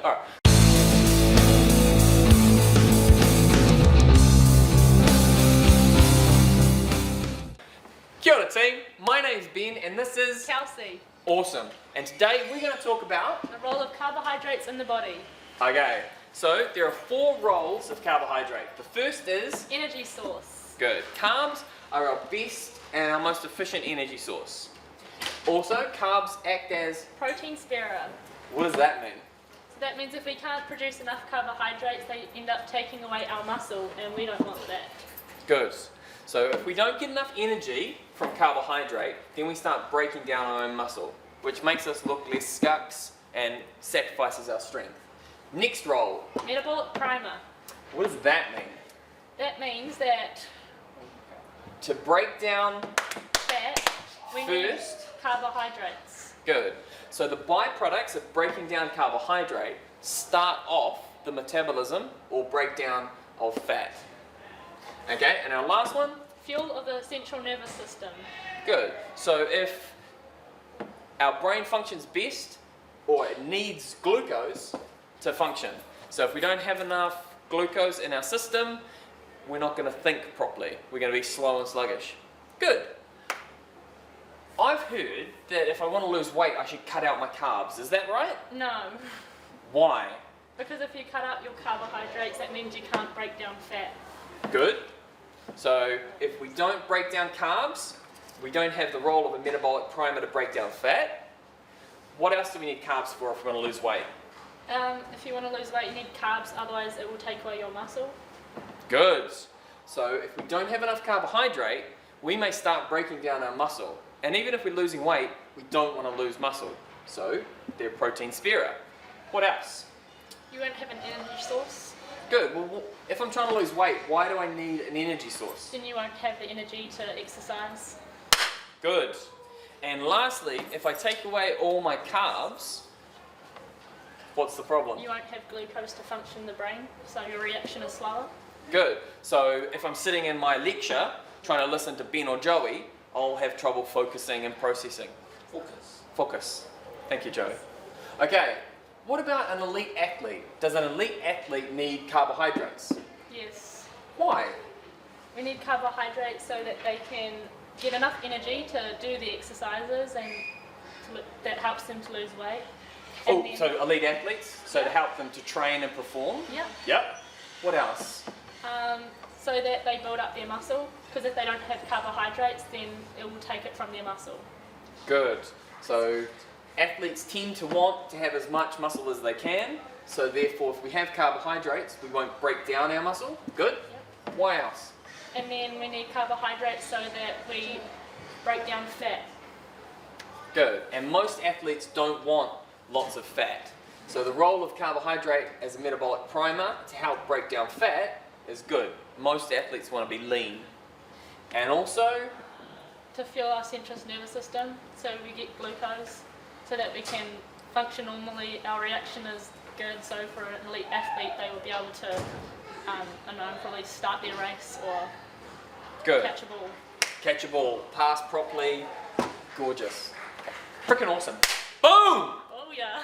Alright. Kia ora team, my name's Ben and this is Kelsey. Awesome. And today we're going to talk about The role of carbohydrates in the body. Okay, so there are 4 roles of carbohydrate. The first is Energy source. good. Carbs are our best and our most efficient energy source. Also, carbs act as Protein sparer. what does that mean? So that means if we can't produce enough carbohydrates, they end up taking away our muscle, and we don't want that. Good. So if we don't get enough energy from carbohydrate, then we start breaking down our own muscle, which makes us look less skunks and sacrifices our strength. Next role, Metabolic primer. what does that mean? That means that To break down fat, we need first. carbohydrates. Good. So the byproducts of breaking down carbohydrate start off the metabolism or breakdown of fat. Okay, and our last one? Fuel of the central nervous system. Good. So if our brain functions best, or it needs glucose to function. So if we don't have enough glucose in our system, we're not going to think properly. We're going to be slow and sluggish. Good. I've heard that if I want to lose weight, I should cut out my carbs. Is that right? No. Why? Because if you cut out your carbohydrates, that means you can't break down fat. Good. So if we don't break down carbs, we don't have the role of a metabolic primer to break down fat. What else do we need carbs for if we want to lose weight? If you want to lose weight, you need carbs, otherwise it will take away your muscle. Good. So if we don't have enough carbohydrate, we may start breaking down our muscle. And even if we're losing weight, we don't want to lose muscle. So they're protein sparer. What else? You won't have an energy source. Good. Well, if I'm trying to lose weight, why do I need an energy source? Then you won't have the energy to exercise. Good. And lastly, if I take away all my carbs, what's the problem? You won't have glucose to function in the brain, so your reaction is slower. Good. So if I'm sitting in my lecture trying to listen to Ben or Joey, I'll have trouble focusing and processing. Focus. Thank you, Joey. Okay. What about an elite athlete? Does an elite athlete need carbohydrates? Yes. Why? We need carbohydrates so that they can get enough energy to do the exercises and that helps them to lose weight. Oh, then, so elite athletes? So to help them to train and perform? yeah. Yep. What else? So that they build up their muscle, because if they don't have carbohydrates, then it will take it from their muscle. Good. So athletes tend to want to have as much muscle as they can, so therefore if we have carbohydrates, we won't break down our muscle. Good. Yep. Why else? And then we need carbohydrates so that we break down fat. Good. And most athletes don't want lots of fat. So the role of carbohydrate as a metabolic primer to help break down fat is good. Most athletes want to be lean. And also, To fuel our central nervous system, so we get glucose, so that we can function normally. Our reaction is good, so for an elite athlete, they will be able to, probably start their race or good. catch a ball. Catch a ball, pass properly, gorgeous. Freaking awesome. Boom! Oh yeah.